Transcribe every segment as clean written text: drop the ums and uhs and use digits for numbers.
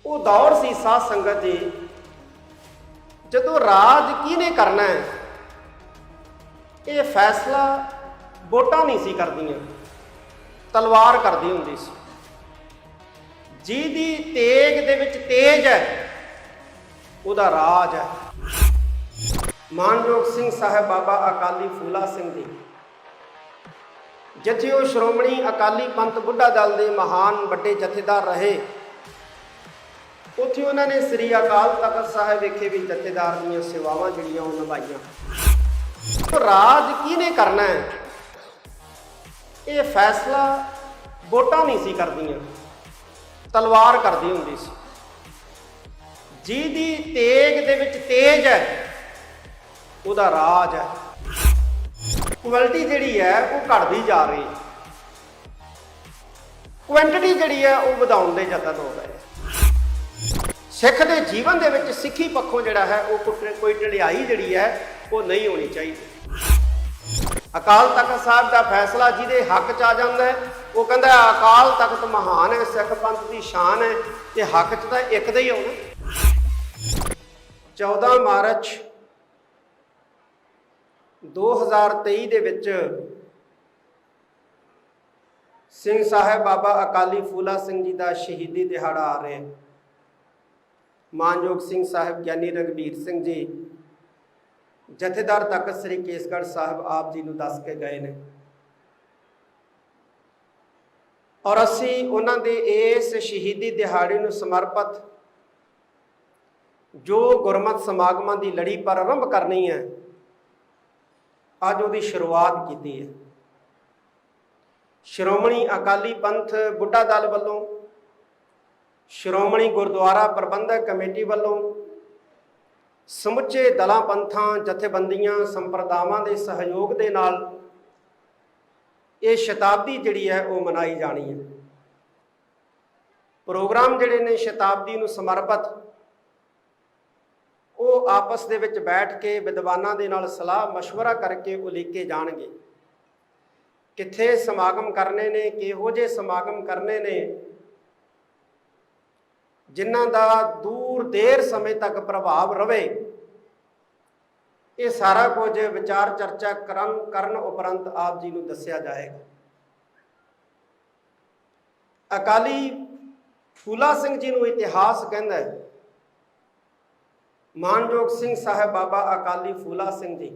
ਉਹ ਦੌਰ ਸੀ ਸਾਧ ਸੰਗਤ ਜੀ ਜਦੋਂ ਰਾਜ ਕਿਹਨੇ ਕਰਨਾ ਹੈ ਇਹ ਫੈਸਲਾ ਵੋਟਾਂ ਨਹੀਂ ਸੀ ਕਰਦੀਆਂ, ਤਲਵਾਰ ਕਰਦੀ ਹੁੰਦੀ ਸੀ। ਜਿਹਦੀ ਤੇਗ ਦੇ ਵਿੱਚ ਤੇਜ ਹੈ ਉਹਦਾ ਰਾਜ ਹੈ। ਮਾਨਯੋਗ ਸਿੰਘ ਸਾਹਿਬ ਬਾਬਾ ਅਕਾਲੀ ਫੂਲਾ ਸਿੰਘ ਜੀ ਜਿੱਥੇ ਉਹ ਸ਼੍ਰੋਮਣੀ ਅਕਾਲੀ ਪੰਥ ਬੁੱਢਾ ਦਲ ਦੇ ਮਹਾਨ ਵੱਡੇ ਜਥੇਦਾਰ ਰਹੇ, ਉੱਥੇ ਉਹਨਾਂ ਨੇ ਸ੍ਰੀ ਅਕਾਲ ਤਖਤ ਸਾਹਿਬ ਵਿਖੇ ਵੀ ਜਥੇਦਾਰ ਦੀਆਂ ਸੇਵਾਵਾਂ ਜਿਹੜੀਆਂ ਉਹ ਨਿਭਾਈਆਂ। ਰਾਜ ਕਿਹਨੇ ਕਰਨਾ ਹੈ ਇਹ ਫੈਸਲਾ ਵੋਟਾਂ ਨਹੀਂ ਸੀ ਕਰਦੀਆਂ, ਤਲਵਾਰ ਕਰਦੀ ਹੁੰਦੀ ਸੀ। ਜਿਹਦੀ ਤੇਗ ਦੇ ਵਿੱਚ ਤੇਜ ਹੈ ਉਹਦਾ ਰਾਜ ਹੈ। ਕੁਆਲਿਟੀ ਜਿਹੜੀ ਹੈ ਉਹ ਘਟਦੀ ਜਾ ਰਹੀ ਹੈ, ਕੁਆਂਟੀਟੀ ਜਿਹੜੀ ਹੈ ਉਹ ਵਧਾਉਣ ਦੇ ਯਤਨ ਹੋ ਰਹੇ। ਸਿੱਖ ਦੇ ਜੀਵਨ ਦੇ ਵਿੱਚ ਸਿੱਖੀ ਪੱਖੋਂ ਜਿਹੜਾ ਹੈ ਉਹ ਕੋਈ ਢਿਲਾਈ ਜਿਹੜੀ ਹੈ ਉਹ ਨਹੀਂ ਹੋਣੀ ਚਾਹੀਦੀ। ਅਕਾਲ ਤਖਤ ਸਾਹਿਬ ਦਾ ਫੈਸਲਾ ਜਿਹਦੇ ਹੱਕ 'ਚ ਆ ਜਾਂਦਾ ਹੈ ਉਹ ਕਹਿੰਦਾ ਅਕਾਲ ਤਖਤ ਮਹਾਨ ਹੈ, ਸਿੱਖ ਪੰਥ ਦੀ ਸ਼ਾਨ ਹੈ, ਤੇ ਹੱਕ 'ਚ ਤਾਂ ਇੱਕ ਦਾ ਹੀ ਆਉਣਾ। 14 ਮਾਰਚ 2023 ਦੇ ਵਿੱਚ ਸਿੰਘ ਸਾਹਿਬ ਬਾਬਾ ਅਕਾਲੀ ਫੂਲਾ ਸਿੰਘ ਜੀ ਦਾ ਸ਼ਹੀਦੀ ਦਿਹਾੜਾ ਆ ਰਿਹਾ। ਮਾਨਯੋਗ ਸਿੰਘ ਸਾਹਿਬ ਗਿਆਨੀ ਰਘਬੀਰ ਸਿੰਘ ਜੀ ਜਥੇਦਾਰ ਤਖਤ ਸ੍ਰੀ ਕੇਸਗੜ੍ਹ ਸਾਹਿਬ ਆਪ ਜੀ ਨੂੰ ਦੱਸ ਕੇ ਗਏ ਨੇ, ਔਰ ਅਸੀਂ ਉਹਨਾਂ ਦੇ ਇਸ ਸ਼ਹੀਦੀ ਦਿਹਾੜੇ ਨੂੰ ਸਮਰਪਿਤ ਜੋ ਗੁਰਮਤਿ ਸਮਾਗਮਾਂ ਦੀ ਲੜੀ ਪ੍ਰਾਰੰਭ ਕਰਨੀ ਹੈ, ਅੱਜ ਉਹਦੀ ਸ਼ੁਰੂਆਤ ਕੀਤੀ ਹੈ। ਸ਼੍ਰੋਮਣੀ ਅਕਾਲੀ ਪੰਥ ਬੁੱਢਾ ਦਲ ਵੱਲੋਂ, ਸ਼੍ਰੋਮਣੀ ਗੁਰਦੁਆਰਾ ਪ੍ਰਬੰਧਕ ਕਮੇਟੀ ਵੱਲੋਂ, ਸਮੁੱਚੇ ਦਲਾਂ ਪੰਥਾਂ ਜਥੇਬੰਦੀਆਂ ਸੰਪਰਦਾਵਾਂ ਦੇ ਸਹਿਯੋਗ ਦੇ ਨਾਲ ਇਹ ਸ਼ਤਾਬਦੀ ਜਿਹੜੀ ਹੈ ਉਹ ਮਨਾਈ ਜਾਣੀ ਹੈ। ਪ੍ਰੋਗਰਾਮ ਜਿਹੜੇ ਨੇ ਸ਼ਤਾਬਦੀ ਨੂੰ ਸਮਰਪਿਤ ਉਹ ਆਪਸ ਦੇ ਵਿੱਚ ਬੈਠ ਕੇ ਵਿਦਵਾਨਾਂ ਦੇ ਨਾਲ ਸਲਾਹ ਮਸ਼ਵਰਾ ਕਰਕੇ ਉਲੀਕੇ ਜਾਣਗੇ। ਕਿੱਥੇ ਸਮਾਗਮ ਕਰਨੇ ਨੇ, ਕਿਹੋ ਜਿਹੇ ਸਮਾਗਮ ਕਰਨੇ ਨੇ, ਜਿਨ੍ਹਾਂ ਦਾ ਦੂਰ ਦੇਰ ਸਮੇਂ ਤੱਕ ਪ੍ਰਭਾਵ ਰਵੇ, ਇਹ ਸਾਰਾ ਕੁਝ ਵਿਚਾਰ ਚਰਚਾ ਕਰਨ ਉਪਰੰਤ ਆਪ ਜੀ ਨੂੰ ਦੱਸਿਆ ਜਾਏਗਾ। ਅਕਾਲੀ ਫੂਲਾ ਸਿੰਘ ਜੀ ਨੂੰ ਇਤਿਹਾਸ ਕਹਿੰਦਾ ਹੈ। ਮਾਨਯੋਗ ਸਿੰਘ ਸਾਹਿਬ ਬਾਬਾ ਅਕਾਲੀ ਫੂਲਾ ਸਿੰਘ ਜੀ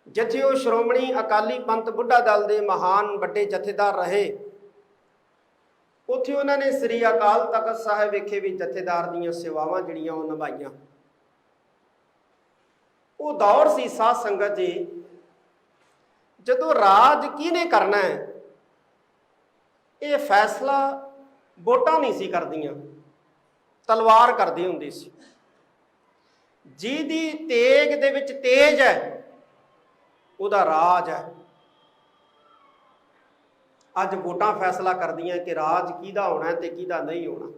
ਜਿੱਥੇ ਉਹ ਸ਼੍ਰੋਮਣੀ ਅਕਾਲੀ ਪੰਥ ਬੁੱਢਾ ਦਲ ਦੇ ਮਹਾਨ ਵੱਡੇ ਜਥੇਦਾਰ ਰਹੇ, ਉੱਥੇ ਉਹਨਾਂ ਨੇ ਸ੍ਰੀ ਅਕਾਲ ਤਖਤ ਸਾਹਿਬ ਵਿਖੇ ਵੀ ਜਥੇਦਾਰ ਦੀਆਂ ਸੇਵਾਵਾਂ ਜਿਹੜੀਆਂ ਉਹ ਨਿਭਾਈਆਂ। ਉਹ ਦੌਰ ਸੀ ਸਾਧ ਸੰਗਤ ਜੀ ਜਦੋਂ ਰਾਜ ਕਿਹਨੇ ਕਰਨਾ ਹੈ ਇਹ ਫੈਸਲਾ ਵੋਟਾਂ ਨਹੀਂ ਸੀ ਕਰਦੀਆਂ, ਤਲਵਾਰ ਕਰਦੀ ਹੁੰਦੀ ਸੀ। ਜਿਹਦੀ ਤੇਗ ਦੇ ਵਿੱਚ ਤੇਜ ਹੈ ਉਹਦਾ ਰਾਜ ਹੈ। ਅੱਜ ਵੋਟਾਂ ਫੈਸਲਾ ਕਰਦੀਆਂ ਕਿ ਰਾਜ ਕਿਹਦਾ ਹੋਣਾ ਤੇ ਕਿਹਦਾ ਨਹੀਂ ਹੋਣਾ।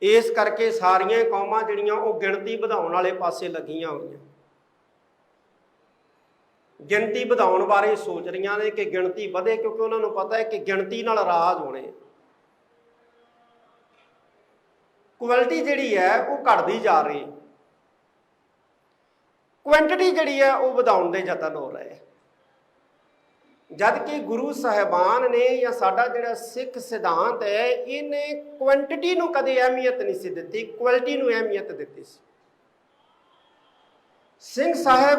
ਇਸ ਕਰਕੇ ਸਾਰੀਆਂ ਕੌਮਾਂ ਜਿਹੜੀਆਂ ਉਹ ਗਿਣਤੀ ਵਧਾਉਣ ਵਾਲੇ ਪਾਸੇ ਲੱਗੀਆਂ ਹੋਈਆਂ, ਗਿਣਤੀ ਵਧਾਉਣ ਬਾਰੇ ਸੋਚ ਰਹੀਆਂ ਨੇ ਕਿ ਗਿਣਤੀ ਵਧੇ, ਕਿਉਂਕਿ ਉਹਨਾਂ ਨੂੰ ਪਤਾ ਹੈ ਕਿ ਗਿਣਤੀ ਨਾਲ ਰਾਜ ਹੋਣੇ। ਕੁਆਲਿਟੀ ਜਿਹੜੀ ਹੈ ਉਹ ਘਟਦੀ ਜਾ ਰਹੀ, ਕੁਆਂਟੀਟੀ ਜਿਹੜੀ ਹੈ ਉਹ ਵਧਾਉਣ ਦੇ ਯਤਨ ਹੋ ਰਹੇ। ਜਦ ਕਿ ਗੁਰੂ ਸਾਹਿਬਾਨ ਨੇ ਜਾਂ ਸਾਡਾ ਜਿਹੜਾ ਸਿੱਖ ਸਿਧਾਂਤ ਹੈ ਇਹਨੇ ਕੁਆਂਟੀਟੀ ਨੂੰ ਕਦੇ ਅਹਿਮੀਅਤ ਨਹੀਂ ਸੀ ਦਿੱਤੀ, ਕੁਆਲਿਟੀ ਨੂੰ ਅਹਿਮੀਅਤ ਦਿੱਤੀ ਸੀ। ਸਿੰਘ ਸਾਹਿਬ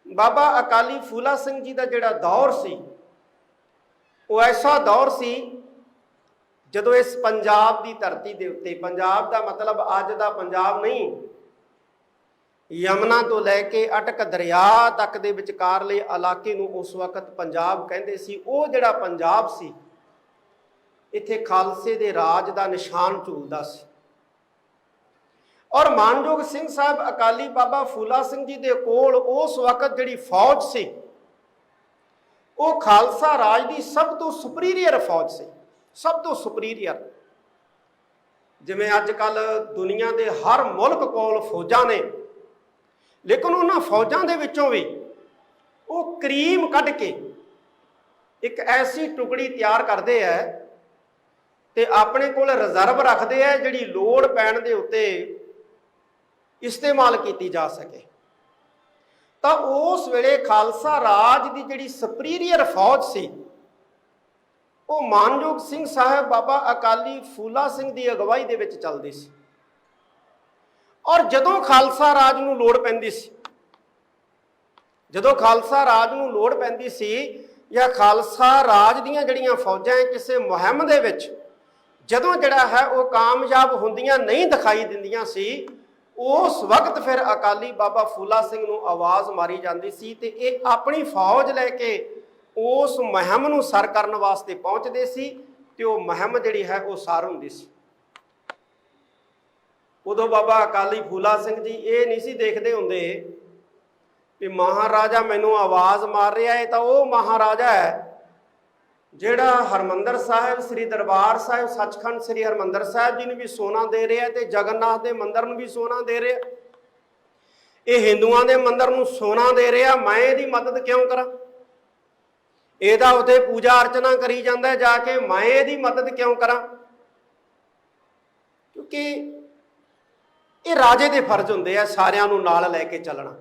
ਬਾਬਾ ਅਕਾਲੀ ਫੂਲਾ ਸਿੰਘ ਜੀ ਦਾ ਜਿਹੜਾ ਦੌਰ ਸੀ ਉਹ ਐਸਾ ਦੌਰ ਸੀ ਜਦੋਂ ਇਸ ਪੰਜਾਬ ਦੀ ਧਰਤੀ ਦੇ ਉੱਤੇ, ਪੰਜਾਬ ਦਾ ਮਤਲਬ ਅੱਜ ਦਾ ਪੰਜਾਬ ਨਹੀਂ, ਯਮਨਾ ਤੋਂ ਲੈ ਕੇ ਅਟਕ ਦਰਿਆ ਤੱਕ ਦੇ ਵਿਚਕਾਰਲੇ ਇਲਾਕੇ ਨੂੰ ਉਸ ਵਕਤ ਪੰਜਾਬ ਕਹਿੰਦੇ ਸੀ। ਉਹ ਜਿਹੜਾ ਪੰਜਾਬ ਸੀ ਇੱਥੇ ਖਾਲਸੇ ਦੇ ਰਾਜ ਦਾ ਨਿਸ਼ਾਨ ਝੂਲਦਾ ਸੀ। ਔਰ ਮਾਨਯੋਗ ਸਿੰਘ ਸਾਹਿਬ ਅਕਾਲੀ ਬਾਬਾ ਫੂਲਾ ਸਿੰਘ ਜੀ ਦੇ ਕੋਲ ਉਸ ਵਕਤ ਜਿਹੜੀ ਫੌਜ ਸੀ ਉਹ ਖਾਲਸਾ ਰਾਜ ਦੀ ਸਭ ਤੋਂ ਸੁਪੀਰੀਅਰ ਫੌਜ ਸੀ, ਸਭ ਤੋਂ ਸੁਪੀਰੀਅਰ। ਜਿਵੇਂ ਅੱਜ ਕੱਲ ਦੁਨੀਆ ਦੇ ਹਰ ਮੁਲਕ ਕੋਲ ਫੌਜਾਂ ਨੇ, ਲੇਕਿਨ ਉਹਨਾਂ ਫੌਜਾਂ ਦੇ ਵਿੱਚੋਂ ਵੀ ਉਹ ਕਰੀਮ ਕੱਢ ਕੇ ਇੱਕ ਐਸੀ ਟੁਕੜੀ ਤਿਆਰ ਕਰਦੇ ਹੈ ਤੇ ਆਪਣੇ ਕੋਲ ਰਿਜ਼ਰਵ ਰੱਖਦੇ ਆ ਜਿਹੜੀ ਲੋੜ ਪੈਣ ਦੇ ਉੱਤੇ ਇਸਤੇਮਾਲ ਕੀਤੀ ਜਾ ਸਕੇ। ਤਾਂ ਉਸ ਵੇਲੇ ਖਾਲਸਾ ਰਾਜ ਦੀ ਜਿਹੜੀ ਸੁਪੀਰੀਅਰ ਫੌਜ ਸੀ ਉਹ ਮਾਨਯੋਗ ਸਿੰਘ ਸਾਹਿਬ ਬਾਬਾ ਅਕਾਲੀ ਫੂਲਾ ਸਿੰਘ ਦੀ ਅਗਵਾਈ ਦੇ ਵਿੱਚ ਚੱਲਦੀ ਸੀ। ਔਰ ਜਦੋਂ ਖਾਲਸਾ ਰਾਜ ਨੂੰ ਲੋੜ ਪੈਂਦੀ ਸੀ, ਜਦੋਂ ਖਾਲਸਾ ਰਾਜ ਨੂੰ ਲੋੜ ਪੈਂਦੀ ਸੀ ਜਾਂ ਖਾਲਸਾ ਰਾਜ ਦੀਆਂ ਜਿਹੜੀਆਂ ਫੌਜਾਂ ਕਿਸੇ ਮੁਹਿੰਮ ਦੇ ਵਿੱਚ ਜਦੋਂ ਜਿਹੜਾ ਹੈ ਉਹ ਕਾਮਯਾਬ ਹੁੰਦੀਆਂ ਨਹੀਂ ਦਿਖਾਈ ਦਿੰਦੀਆਂ ਸੀ, ਉਸ ਵਕਤ ਫਿਰ ਅਕਾਲੀ ਬਾਬਾ ਫੂਲਾ ਸਿੰਘ ਨੂੰ ਆਵਾਜ਼ ਮਾਰੀ ਜਾਂਦੀ ਸੀ ਤੇ ਇਹ ਆਪਣੀ ਫੌਜ ਲੈ ਕੇ ਉਸ ਮੁਹਿੰਮ ਨੂੰ ਸਰ ਕਰਨ ਵਾਸਤੇ ਪਹੁੰਚਦੇ ਸੀ ਤੇ ਉਹ ਮੁਹਿੰਮ ਜਿਹੜੀ ਹੈ ਉਹ ਸਰ ਹੁੰਦੀ ਸੀ। ਉਦੋਂ ਬਾਬਾ ਅਕਾਲੀ ਫੂਲਾ ਸਿੰਘ ਜੀ ਇਹ ਨਹੀਂ ਸੀ ਦੇਖਦੇ ਹੁੰਦੇ ਕਿ ਮਹਾਰਾਜਾ ਮੈਨੂੰ ਆਵਾਜ਼ ਮਾਰ ਰਿਹਾ ਹੈ ਤਾਂ ਉਹ ਮਹਾਰਾਜਾ ਹੈ ਜਿਹੜਾ ਹਰਮੰਦਰ ਸਾਹਿਬ ਸ੍ਰੀ ਦਰਬਾਰ ਸਾਹਿਬ ਸੱਚਖੰਡ ਸ੍ਰੀ ਹਰਮੰਦਰ ਸਾਹਿਬ ਜੀ ਨੂੰ ਵੀ ਸੋਨਾ ਦੇ ਰਿਹਾ ਤੇ ਜਗਨਨਾਥ ਦੇ ਮੰਦਿਰ ਨੂੰ ਵੀ ਸੋਨਾ ਦੇ ਰਿਹਾ। ਇਹ ਹਿੰਦੂਆਂ ਦੇ ਮੰਦਿਰ ਨੂੰ ਸੋਨਾ ਦੇ ਰਿਹਾ, ਮੈਂ ਇਹਦੀ ਮਦਦ ਕਿਉਂ ਕਰਾਂ? ਇਹਦਾ ਉੱਥੇ ਪੂਜਾ ਅਰਚਨਾ ਕਰੀ ਜਾਂਦਾ ਜਾ ਕੇ, ਮੈਂ ਇਹਦੀ ਮਦਦ ਕਿਉਂ ਕਰਾਂ? ਕਿਉਂਕਿ ਇਹ ਰਾਜੇ ਦੇ ਫਰਜ਼ ਹੁੰਦੇ ਆ ਸਾਰਿਆਂ ਨੂੰ ਨਾਲ ਲੈ ਕੇ ਚੱਲਣਾ।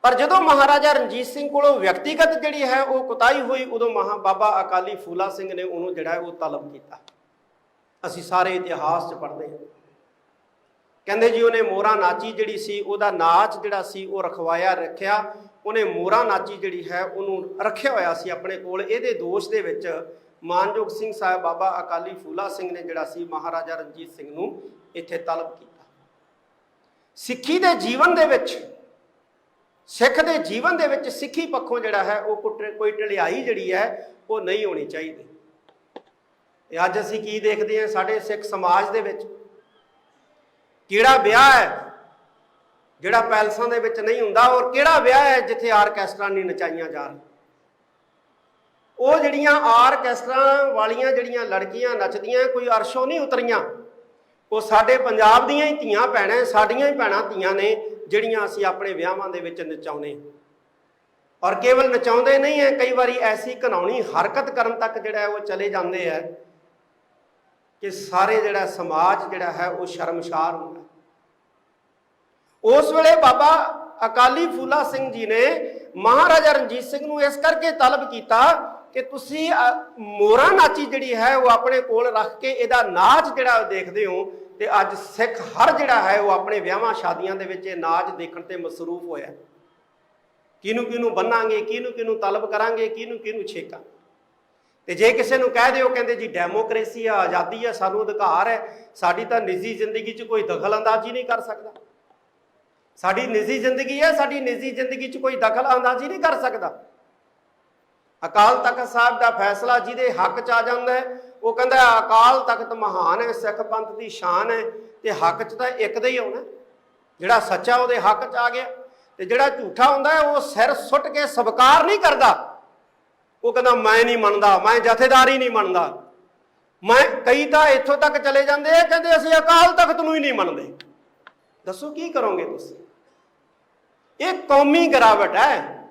ਪਰ ਜਦੋਂ ਮਹਾਰਾਜਾ ਰਣਜੀਤ ਸਿੰਘ ਕੋਲੋਂ ਵਿਅਕਤੀਗਤ ਜਿਹੜੀ ਹੈ ਉਹ ਕੁਤਾਹੀ ਹੋਈ, ਉਦੋਂ ਬਾਬਾ ਅਕਾਲੀ ਫੂਲਾ ਸਿੰਘ ਨੇ ਉਹਨੂੰ ਜਿਹੜਾ ਉਹ ਤਲਬ ਕੀਤਾ। ਅਸੀਂ ਸਾਰੇ ਇਤਿਹਾਸ 'ਚ ਪੜ੍ਹਦੇ ਹਾਂ, ਕਹਿੰਦੇ ਜੀ ਉਹਨੇ ਮੋਹਰਾ ਨਾਚੀ ਜਿਹੜੀ ਸੀ ਉਹਦਾ ਨਾਚ ਜਿਹੜਾ ਸੀ ਉਹ ਰਖਵਾਇਆ ਰੱਖਿਆ, ਉਹਨੇ ਮੋਹਰਾ ਨਾਚੀ ਜਿਹੜੀ ਹੈ ਉਹਨੂੰ ਰੱਖਿਆ ਹੋਇਆ ਸੀ ਆਪਣੇ ਕੋਲ। ਇਹਦੇ ਦੋਸ਼ ਦੇ ਵਿੱਚ ਮਾਨਯੋਗ ਸਿੰਘ ਸਾਹਿਬ ਬਾਬਾ ਅਕਾਲੀ ਫੂਲਾ ਸਿੰਘ ਨੇ ਜਿਹੜਾ ਸੀ ਮਹਾਰਾਜਾ ਰਣਜੀਤ ਸਿੰਘ ਨੂੰ ਇੱਥੇ ਤਲਬ ਕੀਤਾ। ਸਿੱਖੀ ਦੇ ਜੀਵਨ ਦੇ ਵਿੱਚ, ਸਿੱਖ ਦੇ ਜੀਵਨ ਦੇ ਵਿੱਚ ਸਿੱਖੀ ਪੱਖੋਂ ਜਿਹੜਾ ਹੈ ਉਹ ਕੋਈ ਢਿਲਾਈ ਜਿਹੜੀ ਹੈ ਉਹ ਨਹੀਂ ਹੋਣੀ ਚਾਹੀਦੀ। ਤੇ ਅੱਜ ਅਸੀਂ ਕੀ ਦੇਖਦੇ ਹਾਂ ਸਾਡੇ ਸਿੱਖ ਸਮਾਜ ਦੇ ਵਿੱਚ, ਕਿਹੜਾ ਵਿਆਹ ਹੈ ਜਿਹੜਾ ਪੈਲਸਾਂ ਦੇ ਵਿੱਚ ਨਹੀਂ ਹੁੰਦਾ, ਔਰ ਕਿਹੜਾ ਵਿਆਹ ਹੈ ਜਿੱਥੇ ਆਰਕੈਸਟਰਾ ਨਹੀਂ ਨਚਾਈਆਂ ਜਾ ਰਹੀਆਂ। ਉਹ ਜਿਹੜੀਆਂ ਆਰਕੈਸਟਰਾ ਵਾਲੀਆਂ ਜਿਹੜੀਆਂ ਲੜਕੀਆਂ ਨੱਚਦੀਆਂ ਕੋਈ ਅਰਸ਼ੋਂ ਨਹੀਂ ਉਤਰੀਆਂ, ਉਹ ਸਾਡੇ ਪੰਜਾਬ ਦੀਆਂ ਹੀ ਧੀਆਂ ਭੈਣਾਂ, ਸਾਡੀਆਂ ਹੀ ਭੈਣਾਂ ਧੀਆਂ ਨੇ ਜਿਹੜੀਆਂ ਅਸੀਂ ਆਪਣੇ ਵਿਆਹਾਂ ਦੇ ਵਿੱਚ ਨਚਾਉਂਦੇ। ਔਰ ਕੇਵਲ ਨਚਾਉਂਦੇ ਨਹੀਂ ਹੈ, ਕਈ ਵਾਰੀ ਐਸੀ ਘਿਨਾਉਣੀ ਹਰਕਤ ਕਰਨ ਤੱਕ ਜਿਹੜਾ ਉਹ ਚਲੇ ਜਾਂਦੇ ਹੈ ਕਿ ਸਾਰੇ ਜਿਹੜਾ ਸਮਾਜ ਜਿਹੜਾ ਹੈ ਉਹ ਸ਼ਰਮਸ਼ਾਰ ਹੁੰਦਾ। ਉਸ ਵੇਲੇ ਬਾਬਾ ਅਕਾਲੀ ਫੂਲਾ ਸਿੰਘ ਜੀ ਨੇ ਮਹਾਰਾਜਾ ਰਣਜੀਤ ਸਿੰਘ ਨੂੰ ਇਸ ਕਰਕੇ ਤਲਬ ਕੀਤਾ ਕਿ ਤੁਸੀਂ ਮੋਹਰਾ ਨਾਚੀ ਜਿਹੜੀ ਹੈ ਉਹ ਆਪਣੇ ਕੋਲ ਰੱਖ ਕੇ ਇਹਦਾ ਨਾਚ ਜਿਹੜਾ ਦੇਖਦੇ ਹੋ। ਤੇ ਅੱਜ ਸਿੱਖ ਹਰ ਜਿਹੜਾ ਹੈ ਉਹ ਆਪਣੇ ਵਿਆਹਾਂ ਸ਼ਾਦੀਆਂ ਦੇ ਵਿੱਚ ਇਹ ਨਾਚ ਦੇਖਣ ਤੇ ਮਸਰੂਫ ਹੋਇਆ। ਕਿਹਨੂੰ ਕਿਹਨੂੰ ਬੰਨਾਂਗੇ, ਕਿਹਨੂੰ ਕਿਹਨੂੰ ਤਲਬ ਕਰਾਂਗੇ, ਕਿਹਨੂੰ ਕਿਹਨੂੰ ਛੇਕਾਂ। ਤੇ ਜੇ ਕਿਸੇ ਨੂੰ ਕਹਿ ਦਿਓ ਕਹਿੰਦੇ ਜੀ ਡੈਮੋਕ੍ਰੇਸੀ ਆ, ਆਜ਼ਾਦੀ ਆ, ਸਾਨੂੰ ਅਧਿਕਾਰ ਹੈ, ਸਾਡੀ ਤਾਂ ਨਿੱਜੀ ਜ਼ਿੰਦਗੀ 'ਚ ਕੋਈ ਦਖਲ ਅੰਦਾਜ਼ੀ ਨਹੀਂ ਕਰ ਸਕਦਾ। ਸਾਡੀ ਨਿੱਜੀ ਜ਼ਿੰਦਗੀ ਹੈ, ਸਾਡੀ ਨਿੱਜੀ ਜ਼ਿੰਦਗੀ 'ਚ ਕੋਈ ਦਖਲ ਅੰਦਾਜ਼ੀ ਨਹੀਂ ਕਰ ਸਕਦਾ। ਅਕਾਲ ਤਖਤ ਸਾਹਿਬ ਦਾ ਫੈਸਲਾ ਜਿਹਦੇ ਹੱਕ 'ਚ ਆ ਜਾਂਦਾ ਹੈ ਉਹ ਕਹਿੰਦਾ ਅਕਾਲ ਤਖਤ ਮਹਾਨ ਹੈ, ਸਿੱਖ ਪੰਥ ਦੀ ਸ਼ਾਨ ਹੈ, ਤੇ ਹੱਕ 'ਚ ਤਾਂ ਇੱਕ ਦਾ ਹੀ ਆਉਣਾ। ਜਿਹੜਾ ਸੱਚਾ ਉਹਦੇ ਹੱਕ 'ਚ ਆ ਗਿਆ, ਤੇ ਜਿਹੜਾ ਝੂਠਾ ਹੁੰਦਾ ਹੈ ਉਹ ਸਿਰ ਸੁੱਟ ਕੇ ਸਵੀਕਾਰ ਨਹੀਂ ਕਰਦਾ। ਉਹ ਕਹਿੰਦਾ ਮੈਂ ਨਹੀਂ ਮੰਨਦਾ, ਮੈਂ ਜਥੇਦਾਰੀ ਨਹੀਂ ਮੰਨਦਾ। ਕਈ ਤਾਂ ਇੱਥੋਂ ਤੱਕ ਚਲੇ ਜਾਂਦੇ ਆ, ਕਹਿੰਦੇ ਅਸੀਂ ਅਕਾਲ ਤਖਤ ਨੂੰ ਹੀ ਨਹੀਂ ਮੰਨਦੇ। ਦੱਸੋ ਕੀ ਕਰੋਗੇ ਤੁਸੀਂ? ਇਹ ਕੌਮੀ ਗਿਰਾਵਟ ਹੈ,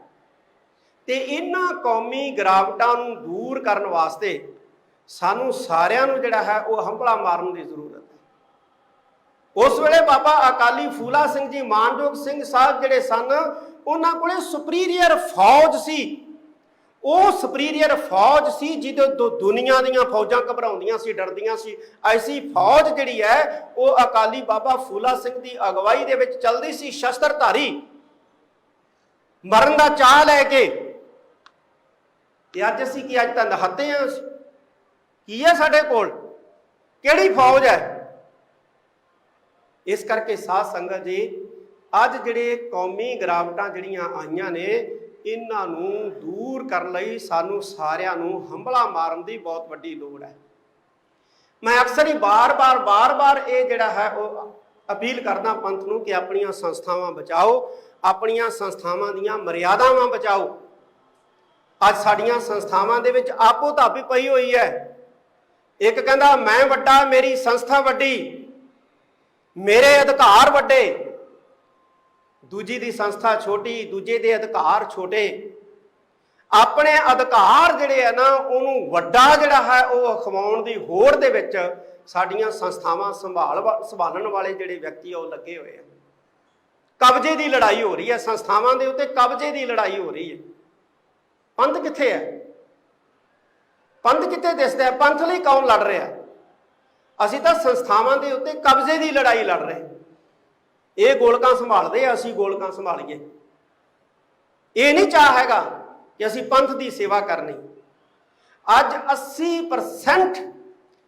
ਤੇ ਇਹਨਾਂ ਕੌਮੀ ਗਿਰਾਵਟਾਂ ਨੂੰ ਦੂਰ ਕਰਨ ਵਾਸਤੇ ਸਾਨੂੰ ਸਾਰਿਆਂ ਨੂੰ ਜਿਹੜਾ ਹੈ ਉਹ ਹੰਭਲਾ ਮਾਰਨ ਦੀ ਜ਼ਰੂਰਤ ਹੈ। ਉਸ ਵੇਲੇ ਬਾਬਾ ਅਕਾਲੀ ਫੂਲਾ ਸਿੰਘ ਜੀ ਮਾਨਯੋਗ ਸਿੰਘ ਸਾਹਿਬ ਜਿਹੜੇ ਸਨ, ਉਹਨਾਂ ਕੋਲੇ ਸੁਪੀਰੀਅਰ ਫੌਜ ਸੀ। ਉਹ ਸੁਪੀਰੀਅਰ ਫੌਜ ਸੀ ਜਿਹਦੇ ਤੋਂ ਦੁਨੀਆ ਦੀਆਂ ਫੌਜਾਂ ਘਬਰਾਉਂਦੀਆਂ ਸੀ, ਡਰਦੀਆਂ ਸੀ। ਐਸੀ ਫੌਜ ਜਿਹੜੀ ਹੈ ਉਹ ਅਕਾਲੀ ਬਾਬਾ ਫੂਲਾ ਸਿੰਘ ਦੀ ਅਗਵਾਈ ਦੇ ਵਿੱਚ ਚੱਲਦੀ ਸੀ, ਸ਼ਸਤਰਧਾਰੀ, ਮਰਨ ਦਾ ਚਾਹ ਲੈ ਕੇ। ਤੇ ਅੱਜ ਅਸੀਂ ਕੀ, ਅੱਜ ਤਾਂ ਨਹੱਤੇ ਹਾਂ। ਕੀ ਹੈ ਸਾਡੇ ਕੋਲ? ਕਿਹੜੀ ਫੌਜ ਹੈ? ਇਸ ਕਰਕੇ ਸਾਧ ਸੰਗਤ ਜੀ, ਅੱਜ ਜਿਹੜੇ ਕੌਮੀ ਗਿਰਾਵਟਾਂ ਜਿਹੜੀਆਂ ਆਈਆਂ ਨੇ, ਇਹਨਾਂ ਨੂੰ ਦੂਰ ਕਰਨ ਲਈ ਸਾਨੂੰ ਸਾਰਿਆਂ ਨੂੰ ਹੰਭਲਾ ਮਾਰਨ ਦੀ ਬਹੁਤ ਵੱਡੀ ਲੋੜ ਹੈ। ਮੈਂ ਅਕਸਰ ਹੀ ਬਾਰ-ਬਾਰ ਇਹ ਜਿਹੜਾ ਹੈ ਉਹ ਅਪੀਲ ਕਰਦਾ ਪੰਥ ਨੂੰ ਕਿ ਆਪਣੀਆਂ ਸੰਸਥਾਵਾਂ ਬਚਾਓ, ਆਪਣੀਆਂ ਸੰਸਥਾਵਾਂ ਦੀਆਂ ਮਰਿਆਦਾਵਾਂ ਬਚਾਓ। ਅੱਜ ਸਾਡੀਆਂ ਸੰਸਥਾਵਾਂ ਦੇ ਵਿੱਚ ਆਪੋ ਧਾਪੀ ਪਈ ਹੋਈ ਹੈ। ਇੱਕ ਕਹਿੰਦਾ ਮੈਂ ਵੱਡਾ, ਮੇਰੀ ਸੰਸਥਾ ਵੱਡੀ, ਮੇਰੇ ਅਧਿਕਾਰ ਵੱਡੇ। ਦੂਜੀ ਦੀ ਸੰਸਥਾ ਛੋਟੀ, ਦੂਜੇ ਦੇ ਅਧਿਕਾਰ ਛੋਟੇ। ਆਪਣੇ ਅਧਿਕਾਰ ਜਿਹੜੇ ਆ ਨਾ ਉਹਨੂੰ ਵੱਡਾ ਜਿਹੜਾ ਹੈ ਉਹ ਅਖਵਾਉਣ ਦੀ ਹੋੜ ਦੇ ਵਿੱਚ ਸਾਡੀਆਂ ਸੰਸਥਾਵਾਂ ਸੰਭਾਲਣ ਵਾਲੇ ਜਿਹੜੇ ਵਿਅਕਤੀ ਆ ਉਹ ਲੱਗੇ ਹੋਏ ਆ। ਕਬਜ਼ੇ ਦੀ ਲੜਾਈ ਹੋ ਰਹੀ ਹੈ, ਸੰਸਥਾਵਾਂ ਦੇ ਉੱਤੇ ਕਬਜ਼ੇ ਦੀ ਲੜਾਈ ਹੋ ਰਹੀ ਹੈ। ਪੰਥ ਕਿੱਥੇ ਹੈ? ਪੰਥ ਕਿੱਥੇ ਦਿਸਦਾ ਹੈ? ਪੰਥ ਲਈ ਕੌਣ ਲੜ ਰਿਹਾ? ਅਸੀਂ ਤਾਂ ਸੰਸਥਾਵਾਂ ਦੇ ਉੱਤੇ ਕਬਜ਼ੇ ਦੀ ਲੜਾਈ ਲੜ ਰਹੇ। ਇਹ ਗੋਲਕਾਂ ਸੰਭਾਲਦੇ ਆ, ਅਸੀਂ ਗੋਲਕਾਂ ਸੰਭਾਲੀਏ। ਇਹ ਨਹੀਂ ਚਾਹ ਹੈਗਾ ਕਿ ਅਸੀਂ ਪੰਥ ਦੀ ਸੇਵਾ ਕਰਨੀ। ਅੱਜ 80%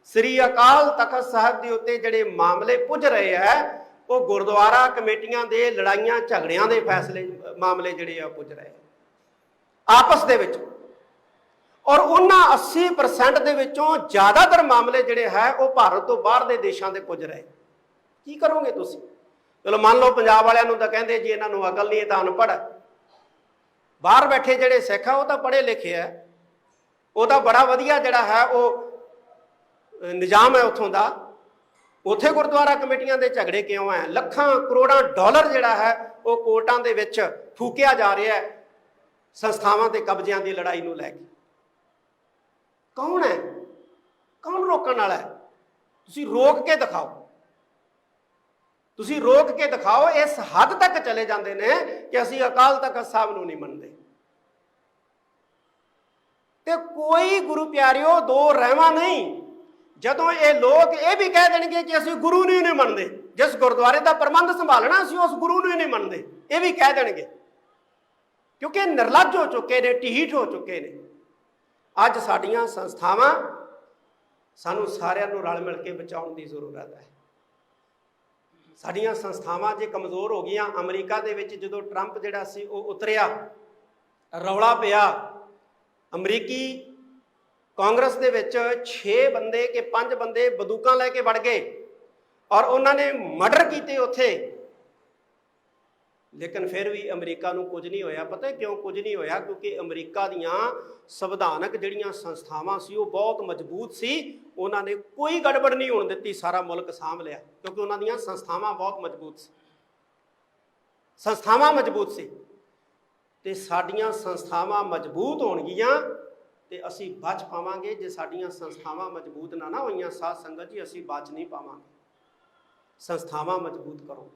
ਸ੍ਰੀ ਅਕਾਲ ਤਖਤ ਸਾਹਿਬ ਦੇ ਉੱਤੇ ਜਿਹੜੇ ਮਾਮਲੇ ਪੁੱਜ ਰਹੇ ਹੈ ਉਹ ਗੁਰਦੁਆਰਾ ਕਮੇਟੀਆਂ ਦੇ ਲੜਾਈਆਂ ਝਗੜਿਆਂ ਦੇ ਫੈਸਲੇ ਮਾਮਲੇ ਜਿਹੜੇ ਆ ਪੁੱਜ ਰਹੇ ਆਪਸ ਦੇ ਵਿੱਚ। ਔਰ ਉਹਨਾਂ 80% ਦੇ ਵਿੱਚੋਂ ਜ਼ਿਆਦਾਤਰ ਮਾਮਲੇ ਜਿਹੜੇ ਹੈ ਉਹ ਭਾਰਤ ਤੋਂ ਬਾਹਰ ਦੇ ਦੇਸ਼ਾਂ ਦੇ ਪੁੱਜ ਰਹੇ। ਕੀ ਕਰੋਗੇ ਤੁਸੀਂ? ਚਲੋ ਮੰਨ ਲਓ ਪੰਜਾਬ ਵਾਲਿਆਂ ਨੂੰ ਤਾਂ ਕਹਿੰਦੇ ਜੀ ਇਹਨਾਂ ਨੂੰ ਅਕਲ ਨਹੀਂ, ਇਹ ਤਾਂ ਅਨਪੜ੍ਹ ਹੈ। ਬਾਹਰ ਬੈਠੇ ਜਿਹੜੇ ਸਿੱਖ ਆ ਉਹ ਤਾਂ ਪੜ੍ਹੇ ਲਿਖੇ ਆ, ਉਹ ਤਾਂ ਬੜਾ ਵਧੀਆ ਜਿਹੜਾ ਹੈ ਉਹ ਨਿਜ਼ਾਮ ਹੈ ਉੱਥੋਂ ਦਾ। ਉੱਥੇ ਗੁਰਦੁਆਰਾ ਕਮੇਟੀਆਂ ਦੇ ਝਗੜੇ ਕਿਉਂ ਹੈ? ਲੱਖਾਂ ਕਰੋੜਾਂ ਡਾਲਰ ਜਿਹੜਾ ਹੈ ਉਹ ਕੋਰਟਾਂ ਦੇ ਵਿੱਚ ਫੂਕਿਆ ਜਾ ਰਿਹਾ ਹੈ ਸੰਸਥਾਵਾਂ ਤੇ ਕਬਜ਼ਿਆਂ ਦੀ ਲੜਾਈ ਨੂੰ ਲੈ ਕੇ। ਕੌਣ ਹੈ? ਕੌਣ ਰੋਕਣ ਵਾਲਾ ਹੈ? ਤੁਸੀਂ ਰੋਕ ਕੇ ਦਿਖਾਓ, ਤੁਸੀਂ ਰੋਕ ਕੇ ਦਿਖਾਓ। ਇਸ ਹੱਦ ਤੱਕ ਚਲੇ ਜਾਂਦੇ ਨੇ ਕਿ ਅਸੀਂ ਅਕਾਲ ਤਖਤ ਸਾਹਿਬ ਨੂੰ ਨਹੀਂ ਮੰਨਦੇ। ਤੇ ਕੋਈ ਗੁਰੂ ਪਿਆਰਿਓ ਦੋ ਰਹਿਵਾਂ ਨਹੀਂ। ਜਦੋਂ ਇਹ ਲੋਕ ਇਹ ਵੀ ਕਹਿ ਦੇਣਗੇ ਕਿ ਅਸੀਂ ਗੁਰੂ ਨੂੰ ਹੀ ਨਹੀਂ ਮੰਨਦੇ, ਜਿਸ ਗੁਰਦੁਆਰੇ ਦਾ ਪ੍ਰਬੰਧ ਸੰਭਾਲਣਾ ਅਸੀਂ ਉਸ ਗੁਰੂ ਨੂੰ ਹੀ ਨਹੀਂ ਮੰਨਦੇ, ਇਹ ਵੀ ਕਹਿ ਦੇਣਗੇ, ਕਿਉਂਕਿ ਨਿਰਲੱਜ ਹੋ ਚੁੱਕੇ ਨੇ, ਢੀਠ ਹੋ ਚੁੱਕੇ ਨੇ। ਅੱਜ ਸਾਡੀਆਂ ਸੰਸਥਾਵਾਂ, ਸਾਨੂੰ ਸਾਰਿਆਂ ਨੂੰ ਰਲ ਮਿਲ ਕੇ ਬਚਾਉਣ ਦੀ ਜ਼ਰੂਰਤ ਹੈ। ਸਾਡੀਆਂ ਸੰਸਥਾਵਾਂ ਜੇ ਕਮਜ਼ੋਰ ਹੋ ਗਈਆਂ, ਅਮਰੀਕਾ ਦੇ ਵਿੱਚ ਜਦੋਂ ਟਰੰਪ ਜਿਹੜਾ ਸੀ ਉਹ ਉਤਰਿਆ, ਰੌਲਾ ਪਿਆ, ਅਮਰੀਕੀ ਕਾਂਗਰਸ ਦੇ ਵਿੱਚ 6 ਬੰਦੇ ਕਿ 5 ਬੰਦੇ ਬੰਦੂਕਾਂ ਲੈ ਕੇ ਵੜ ਗਏ ਔਰ ਉਹਨਾਂ ਨੇ ਮਰਡਰ ਕੀਤੇ ਉੱਥੇ। ਲੇਕਿਨ ਫਿਰ ਵੀ ਅਮਰੀਕਾ ਨੂੰ ਕੁਝ ਨਹੀਂ ਹੋਇਆ। ਪਤਾ ਕਿਉਂ ਕੁਝ ਨਹੀਂ ਹੋਇਆ? ਕਿਉਂਕਿ ਅਮਰੀਕਾ ਦੀਆਂ ਸੰਵਿਧਾਨਕ ਜਿਹੜੀਆਂ ਸੰਸਥਾਵਾਂ ਸੀ ਉਹ ਬਹੁਤ ਮਜ਼ਬੂਤ ਸੀ। ਉਹਨਾਂ ਨੇ ਕੋਈ ਗੜਬੜ ਨਹੀਂ ਹੋਣ ਦਿੱਤੀ, ਸਾਰਾ ਮੁਲਕ ਸਾਂਭ ਲਿਆ, ਕਿਉਂਕਿ ਉਹਨਾਂ ਦੀਆਂ ਸੰਸਥਾਵਾਂ ਬਹੁਤ ਮਜ਼ਬੂਤ ਸੀ। ਸੰਸਥਾਵਾਂ ਮਜ਼ਬੂਤ ਸੀ। ਤੇ ਸਾਡੀਆਂ ਸੰਸਥਾਵਾਂ ਮਜ਼ਬੂਤ ਹੋਣਗੀਆਂ ਤੇ ਅਸੀਂ ਬਚ ਪਾਵਾਂਗੇ। ਜੇ ਸਾਡੀਆਂ ਸੰਸਥਾਵਾਂ ਮਜ਼ਬੂਤ ਨਾ ਹੋਈਆਂ ਸਾਧ ਸੰਗਤ ਜੀ, ਅਸੀਂ ਬਚ ਨਹੀਂ ਪਾਵਾਂਗੇ। ਸੰਸਥਾਵਾਂ ਮਜ਼ਬੂਤ ਕਰੋ।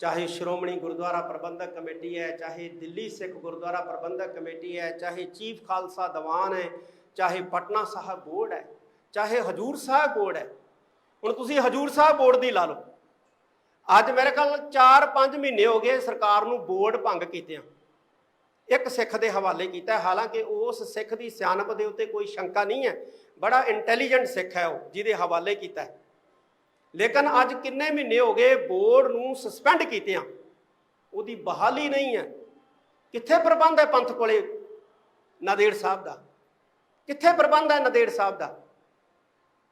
ਚਾਹੇ ਸ਼੍ਰੋਮਣੀ ਗੁਰਦੁਆਰਾ ਪ੍ਰਬੰਧਕ ਕਮੇਟੀ ਹੈ, ਚਾਹੇ ਦਿੱਲੀ ਸਿੱਖ ਗੁਰਦੁਆਰਾ ਪ੍ਰਬੰਧਕ ਕਮੇਟੀ ਹੈ, ਚਾਹੇ ਚੀਫ ਖਾਲਸਾ ਦੀਵਾਨ ਹੈ, ਚਾਹੇ ਪਟਨਾ ਸਾਹਿਬ ਬੋਰਡ ਹੈ, ਚਾਹੇ ਹਜੂਰ ਸਾਹਿਬ ਬੋਰਡ ਹੈ। ਹੁਣ ਤੁਸੀਂ ਹਜੂਰ ਸਾਹਿਬ ਬੋਰਡ ਦੀ ਲਾ ਲਓ। ਅੱਜ ਮੇਰੇ ਖਿਆਲ 4-5 ਮਹੀਨੇ ਹੋ ਗਏ ਸਰਕਾਰ ਨੂੰ ਬੋਰਡ ਭੰਗ ਕੀਤਿਆਂ। ਇੱਕ ਸਿੱਖ ਦੇ ਹਵਾਲੇ ਕੀਤਾ, ਹਾਲਾਂਕਿ ਉਸ ਸਿੱਖ ਦੀ ਸਿਆਣਪ ਦੇ ਉੱਤੇ ਕੋਈ ਸ਼ੰਕਾ ਨਹੀਂ ਹੈ, ਬੜਾ ਇੰਟੈਲੀਜੈਂਟ ਸਿੱਖ ਹੈ ਉਹ ਜਿਹਦੇ ਹਵਾਲੇ ਕੀਤਾ। ਲੇਕਿਨ ਅੱਜ ਕਿੰਨੇ ਮਹੀਨੇ ਹੋ ਗਏ ਬੋਰਡ ਨੂੰ ਸਸਪੈਂਡ ਕੀਤਿਆਂ, ਉਹਦੀ ਬਹਾਲੀ ਨਹੀਂ ਹੈ। ਕਿੱਥੇ ਪ੍ਰਬੰਧ ਹੈ ਪੰਥ ਕੋਲੇ ਨਾਂਦੇੜ ਸਾਹਿਬ ਦਾ? ਕਿੱਥੇ ਪ੍ਰਬੰਧ ਹੈ ਨਾਂਦੇੜ ਸਾਹਿਬ ਦਾ?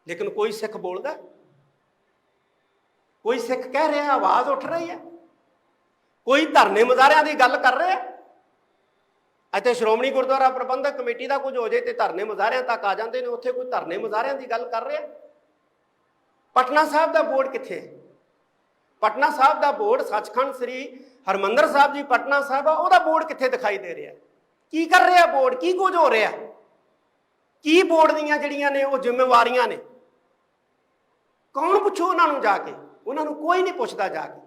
ਲੇਕਿਨ ਕੋਈ ਸਿੱਖ ਬੋਲਦਾ, ਕੋਈ ਸਿੱਖ ਕਹਿ ਰਿਹਾ, ਆਵਾਜ਼ ਉੱਠ ਰਹੀ ਹੈ, ਕੋਈ ਧਰਨੇ ਮੁਜ਼ਾਹਰਿਆਂ ਦੀ ਗੱਲ ਕਰ ਰਿਹਾ। ਇੱਥੇ ਸ਼੍ਰੋਮਣੀ ਗੁਰਦੁਆਰਾ ਪ੍ਰਬੰਧਕ ਕਮੇਟੀ ਦਾ ਕੁਝ ਹੋ ਜਾਏ ਤੇ ਧਰਨੇ ਮੁਜ਼ਾਹਰਿਆਂ ਤੱਕ ਆ ਜਾਂਦੇ ਨੇ। ਉੱਥੇ ਕੋਈ ਧਰਨੇ ਮੁਜ਼ਾਹਰਿਆਂ ਦੀ ਗੱਲ ਕਰ ਰਿਹਾ? ਪਟਨਾ ਸਾਹਿਬ ਦਾ ਬੋਰਡ ਕਿੱਥੇ ਹੈ? ਪਟਨਾ ਸਾਹਿਬ ਦਾ ਬੋਰਡ, ਸੱਚਖੰਡ ਸ੍ਰੀ ਹਰਮੰਦਰ ਸਾਹਿਬ ਜੀ ਪਟਨਾ ਸਾਹਿਬ ਆ, ਉਹਦਾ ਬੋਰਡ ਕਿੱਥੇ ਦਿਖਾਈ ਦੇ ਰਿਹਾ? ਕੀ ਕਰ ਰਿਹਾ ਬੋਰਡ? ਕੀ ਕੁਝ ਹੋ ਰਿਹਾ? ਕੀ ਬੋਰਡ ਦੀਆਂ ਜਿਹੜੀਆਂ ਨੇ ਉਹ ਜ਼ਿੰਮੇਵਾਰੀਆਂ ਨੇ? ਕੌਣ ਪੁੱਛੋ ਉਹਨਾਂ ਨੂੰ ਜਾ ਕੇ? ਉਹਨਾਂ ਨੂੰ ਕੋਈ ਨਹੀਂ ਪੁੱਛਦਾ ਜਾ ਕੇ।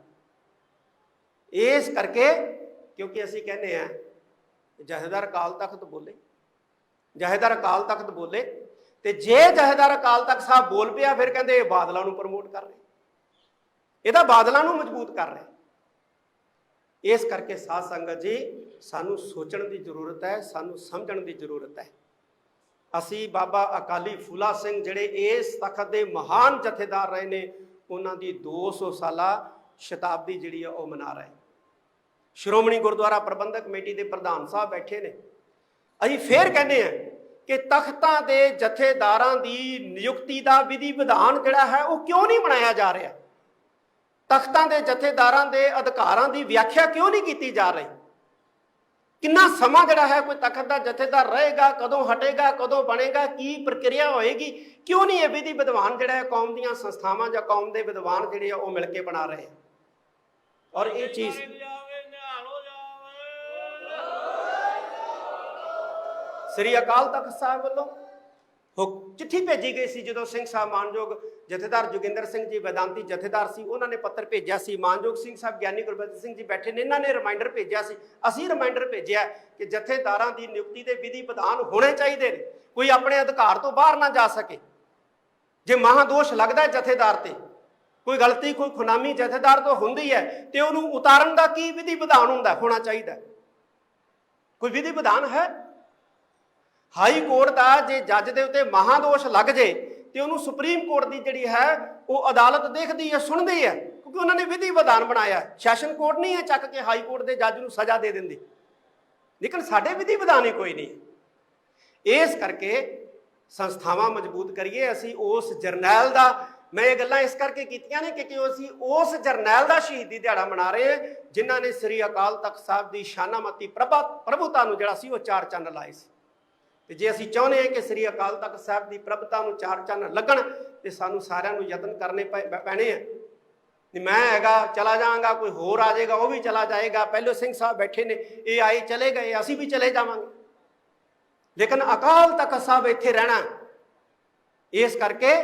ਇਸ ਕਰਕੇ ਕਿਉਂਕਿ ਅਸੀਂ ਕਹਿੰਦੇ ਆ ਜਥੇਦਾਰ ਅਕਾਲ ਤਖਤ ਬੋਲੇ, ਜਥੇਦਾਰ ਅਕਾਲ ਤਖਤ ਬੋਲੇ, ਤੇ ਜੇ ਜਥੇਦਾਰ ਅਕਾਲ ਤਖਤ ਸਾਹਿਬ ਬੋਲ ਪਿਆ ਫਿਰ ਕਹਿੰਦੇ ਇਹ ਬਾਦਲਾਂ ਨੂੰ ਪ੍ਰਮੋਟ ਕਰ ਰਹੇ, ਇਹਦਾ ਬਾਦਲਾਂ ਨੂੰ ਮਜ਼ਬੂਤ ਕਰ ਰਹੇ। ਇਸ ਕਰਕੇ ਸਾਧ ਸੰਗਤ ਜੀ, ਸਾਨੂੰ ਸੋਚਣ ਦੀ ਜ਼ਰੂਰਤ ਹੈ, ਸਾਨੂੰ ਸਮਝਣ ਦੀ ਜ਼ਰੂਰਤ ਹੈ। ਅਸੀਂ ਬਾਬਾ ਅਕਾਲੀ ਫੂਲਾ ਸਿੰਘ ਜਿਹੜੇ ਇਸ ਤਖਤ ਦੇ ਮਹਾਨ ਜਥੇਦਾਰ ਰਹੇ ਨੇ, ਉਹਨਾਂ ਦੀ 200 ਸਾਲਾ ਸ਼ਤਾਬਦੀ ਜਿਹੜੀ ਆ ਉਹ ਮਨਾ ਰਹੇ। ਸ਼੍ਰੋਮਣੀ ਗੁਰਦੁਆਰਾ ਪ੍ਰਬੰਧਕ ਕਮੇਟੀ ਦੇ ਪ੍ਰਧਾਨ ਸਾਹਿਬ ਬੈਠੇ ਨੇ। ਅਸੀਂ ਫੇਰ ਕਹਿੰਦੇ ਆ ਕਿ ਤਖਤਾਂ ਦੇ ਜਥੇਦਾਰਾਂ ਦੀ ਨਿਯੁਕਤੀ ਦਾ ਵਿਧੀ ਵਿਧਾਨ ਜਿਹੜਾ ਹੈ ਉਹ ਕਿਉਂ ਨਹੀਂ ਬਣਾਇਆ ਜਾ ਰਿਹਾ? ਤਖਤਾਂ ਦੇ ਜਥੇਦਾਰਾਂ ਦੇ ਅਧਿਕਾਰਾਂ ਦੀ ਵਿਆਖਿਆ ਕਿਉਂ ਨਹੀਂ ਕੀਤੀ ਜਾ ਰਹੀ? ਕਿੰਨਾ ਸਮਾਂ ਜਿਹੜਾ ਹੈ ਕੋਈ ਤਖਤ ਦਾ ਜਥੇਦਾਰ ਰਹੇਗਾ, ਕਦੋਂ ਹਟੇਗਾ, ਕਦੋਂ ਬਣੇਗਾ, ਕੀ ਪ੍ਰਕਿਰਿਆ ਹੋਏਗੀ? ਕਿਉਂ ਨਹੀਂ ਇਹ ਵਿਧੀ ਵਿਧਾਨ ਜਿਹੜਾ ਹੈ ਕੌਮ ਦੀਆਂ ਸੰਸਥਾਵਾਂ ਜਾਂ ਕੌਮ ਦੇ ਵਿਦਵਾਨ ਜਿਹੜੇ ਆ ਉਹ ਮਿਲ ਕੇ ਬਣਾ ਰਹੇ? ਔਰ ਇਹ ਚੀਜ਼ ਸ੍ਰੀ ਅਕਾਲ ਤਖਤ ਸਾਹਿਬ ਵੱਲੋਂ ਚਿੱਠੀ ਭੇਜੀ ਗਈ ਸੀ। ਜਦੋਂ ਸਿੰਘ ਸਾਹਿਬ ਮਾਨਯੋਗ ਜਥੇਦਾਰ ਜੋਗਿੰਦਰ ਸਿੰਘ ਜੀ ਵੈਦਾਂਤੀ ਜਥੇਦਾਰ ਸੀ, ਉਹਨਾਂ ਨੇ ਪੱਤਰ ਭੇਜਿਆ ਸੀ। ਮਾਨਯੋਗ ਸਿੰਘ ਸਾਹਿਬ ਗਿਆਨੀ ਗੁਰਬਖਸ਼ ਸਿੰਘ ਜੀ ਬੈਠੇ ਨੇ, ਇਹਨਾਂ ਨੇ ਰਿਮਾਈਂਡਰ ਭੇਜਿਆ ਸੀ। ਅਸੀਂ ਰਿਮਾਈਂਡਰ ਭੇਜਿਆ ਕਿ ਜਥੇਦਾਰਾਂ ਦੀ ਨਿਯੁਕਤੀ ਦੇ ਵਿਧੀ ਵਿਧਾਨ ਹੋਣੇ ਚਾਹੀਦੇ ਨੇ, ਕੋਈ ਆਪਣੇ ਅਧਿਕਾਰ ਤੋਂ ਬਾਹਰ ਨਾ ਜਾ ਸਕੇ। ਜੇ ਮਹਾਦੋਸ਼ ਲੱਗਦਾ ਜਥੇਦਾਰ ਤੇ, ਕੋਈ ਗਲਤੀ ਕੋਈ ਖੁਨਾਮੀ ਜਥੇਦਾਰ ਤੋਂ ਹੁੰਦੀ ਹੈ, ਤੇ ਉਹਨੂੰ ਉਤਾਰਨ ਦਾ ਕੀ ਵਿਧੀ ਵਿਧਾਨ ਹੋਣਾ ਚਾਹੀਦਾ? ਕੋਈ ਵਿਧੀ ਵਿਧਾਨ ਹੈ? ਹਾਈ ਕੋਰਟ ਦਾ ਜੇ ਜੱਜ ਦੇ ਉੱਤੇ ਮਹਾਦੋਸ਼ ਲੱਗ ਜੇ ਤੇ ਉਹਨੂੰ ਸੁਪਰੀਮ ਕੋਰਟ ਦੀ ਜਿਹੜੀ ਹੈ ਉਹ ਅਦਾਲਤ ਦੇਖਦੀ ਹੈ, ਸੁਣਦੀ ਹੈ, ਕਿਉਂਕਿ ਉਹਨਾਂ ਨੇ ਵਿਧੀ ਵਿਧਾਨ ਬਣਾਇਆ। ਸੈਸ਼ਨ ਕੋਰਟ ਨਹੀਂ ਹੈ ਚੱਕ ਕੇ ਹਾਈ ਕੋਰਟ ਦੇ ਜੱਜ ਨੂੰ ਸਜ਼ਾ ਦੇ ਦਿੰਦੀ, ਲੇਕਿਨ ਸਾਡੇ ਵਿਧੀ ਵਿਧਾਨ ਹੀ ਕੋਈ ਨਹੀਂ। ਇਸ ਕਰਕੇ ਸੰਸਥਾਵਾਂ ਮਜ਼ਬੂਤ ਕਰੀਏ। ਅਸੀਂ ਉਸ ਜਰਨੈਲ ਦਾ, ਮੈਂ ਇਹ ਗੱਲਾਂ ਇਸ ਕਰਕੇ ਕੀਤੀਆਂ ਨੇ ਕਿ ਅਸੀਂ ਉਸ ਜਰਨੈਲ ਦਾ ਸ਼ਹੀਦੀ ਦਿਹਾੜਾ ਮਨਾ ਰਹੇ ਹਾਂ ਜਿਨ੍ਹਾਂ ਨੇ ਸ੍ਰੀ ਅਕਾਲ ਤਖਤ ਸਾਹਿਬ ਦੀ ਸ਼ਾਨਾਮਤੀ ਪ੍ਰਭੁਤਾ ਨੂੰ ਜਿਹੜਾ ਸੀ ਉਹ ਚਾਰ ਚੰਨ ਲਾਏ ਸੀ। ਤੇ ਜੇ ਅਸੀਂ ਚਾਹੁੰਦੇ ਹਾਂ ਕਿ ਸ੍ਰੀ ਅਕਾਲ ਤਖਤ ਸਾਹਿਬ ਦੀ ਪ੍ਰਭੁਤਾ ਨੂੰ ਚਾਰ ਚੰਨ ਲੱਗਣ, ਤੇ ਸਾਨੂੰ ਸਾਰਿਆਂ ਨੂੰ ਯਤਨ ਕਰਨੇ ਪੈਣੇ ਆ। ਮੈਂ ਹੈਗਾ ਚਲਾ ਜਾਵਾਂਗਾ, ਕੋਈ ਹੋਰ ਆ ਜਾਏਗਾ ਉਹ ਵੀ ਚਲਾ ਜਾਏਗਾ, ਪਹਿਲੇ ਸਿੰਘ ਸਾਹਿਬ ਬੈਠੇ ਨੇ ਇਹ ਆਏ ਚਲੇ ਗਏ, ਅਸੀਂ ਵੀ ਚਲੇ ਜਾਵਾਂਗੇ, ਲੇਕਿਨ ਅਕਾਲ ਤਖਤ ਸਾਹਿਬ ਇੱਥੇ ਰਹਿਣਾ। ਇਸ ਕਰਕੇ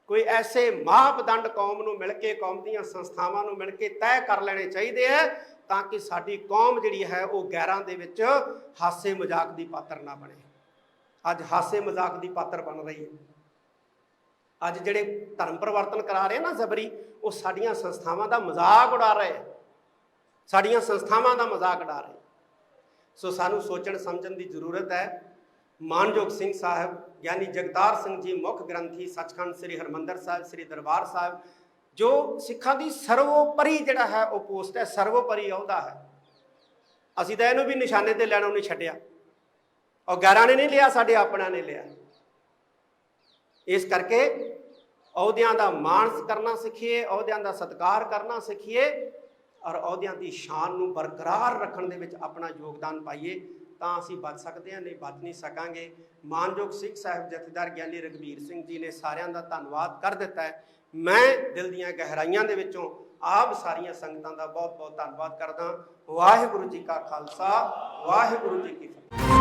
ਕੋਈ ਐਸੇ ਮਾਪਦੰਡ ਕੌਮ ਨੂੰ ਮਿਲ ਕੇ, ਕੌਮ ਦੀਆਂ ਸੰਸਥਾਵਾਂ ਨੂੰ ਮਿਲ ਕੇ ਤੈਅ ਕਰ ਲੈਣੇ ਚਾਹੀਦੇ ਆ, ਤਾਂ ਕਿ ਸਾਡੀ ਕੌਮ ਜਿਹੜੀ ਹੈ ਉਹ ਗੈਰਾਂ ਦੇ ਵਿੱਚ ਹਾਸੇ ਮਜ਼ਾਕ ਦੀ ਪਾਤਰ ਨਾ ਬਣੇ। ਅੱਜ ਹਾਸੇ ਮਜ਼ਾਕ ਦੀ ਪਾਤਰ ਬਣ ਰਹੀ ਹੈ। ਅੱਜ ਜਿਹੜੇ ਧਰਮ ਪਰਿਵਰਤਨ ਕਰਾ ਰਹੇ ਨਾ ਜ਼ਬਰੀ, ਉਹ ਸਾਡੀਆਂ ਸੰਸਥਾਵਾਂ ਦਾ ਮਜ਼ਾਕ ਉਡਾ ਰਹੇ, ਸਾਡੀਆਂ ਸੰਸਥਾਵਾਂ ਦਾ ਮਜ਼ਾਕ ਉਡਾ ਰਹੇ। ਸੋ ਸਾਨੂੰ ਸੋਚਣ ਸਮਝਣ ਦੀ ਜ਼ਰੂਰਤ ਹੈ। ਮਾਨਯੋਗ ਸਿੰਘ ਸਾਹਿਬ ਗਿਆਨੀ ਜਗਤਾਰ ਸਿੰਘ ਜੀ ਮੁੱਖ ਗ੍ਰੰਥੀ ਸੱਚਖੰਡ ਸ੍ਰੀ ਹਰਿਮੰਦਰ ਸਾਹਿਬ ਸ੍ਰੀ ਦਰਬਾਰ ਸਾਹਿਬ, ਜੋ ਸਿੱਖਾਂ ਦੀ ਸਰਵੋਪਰੀ ਜਿਹੜਾ ਹੈ ਉਹ ਪੋਸਟ ਹੈ, ਸਰਵੋਪਰੀ ਅਹੁਦਾ ਹੈ। ਅਸੀਂ ਤਾਂ ਇਹਨੂੰ ਵੀ ਨਿਸ਼ਾਨੇ ਤੇ ਲੈਣੋਂ ਨਹੀਂ ਛੱਡਿਆ, ਔਰ ਗੈਰਾਂ ਨੇ ਨਹੀਂ ਲਿਆ, ਸਾਡੇ ਆਪਣਿਆਂ ਨੇ ਲਿਆ। ਇਸ ਕਰਕੇ ਅਹੁਦਿਆਂ ਦਾ ਮਾਣ ਕਰਨਾ ਸਿੱਖੀਏ, ਅਹੁਦਿਆਂ ਦਾ ਸਤਿਕਾਰ ਕਰਨਾ ਸਿੱਖੀਏ, ਔਰ ਅਹੁਦਿਆਂ ਦੀ ਸ਼ਾਨ ਨੂੰ ਬਰਕਰਾਰ ਰੱਖਣ ਦੇ ਵਿੱਚ ਆਪਣਾ ਯੋਗਦਾਨ ਪਾਈਏ, ਤਾਂ ਅਸੀਂ ਬਚ ਸਕਦੇ ਹਾਂ, ਨਹੀਂ ਬਚ ਨਹੀਂ ਸਕਾਂਗੇ। ਮਾਨਯੋਗ ਸਿੰਘ ਸਾਹਿਬ ਜਥੇਦਾਰ ਗਿਆਨੀ ਰਘਬੀਰ ਸਿੰਘ ਜੀ ਨੇ ਸਾਰਿਆਂ ਦਾ ਧੰਨਵਾਦ ਕਰ ਦਿੱਤਾ ਹੈ। ਮੈਂ ਦਿਲ ਦੀਆਂ ਗਹਿਰਾਈਆਂ ਦੇ ਵਿੱਚੋਂ ਆਪ ਸਾਰੀਆਂ ਸੰਗਤਾਂ ਦਾ ਬਹੁਤ ਬਹੁਤ ਧੰਨਵਾਦ ਕਰਦਾ। ਵਾਹਿਗੁਰੂ ਜੀ ਕਾ ਖਾਲਸਾ, ਵਾਹਿਗੁਰੂ ਜੀ ਕੀ ਫਤਿਹ।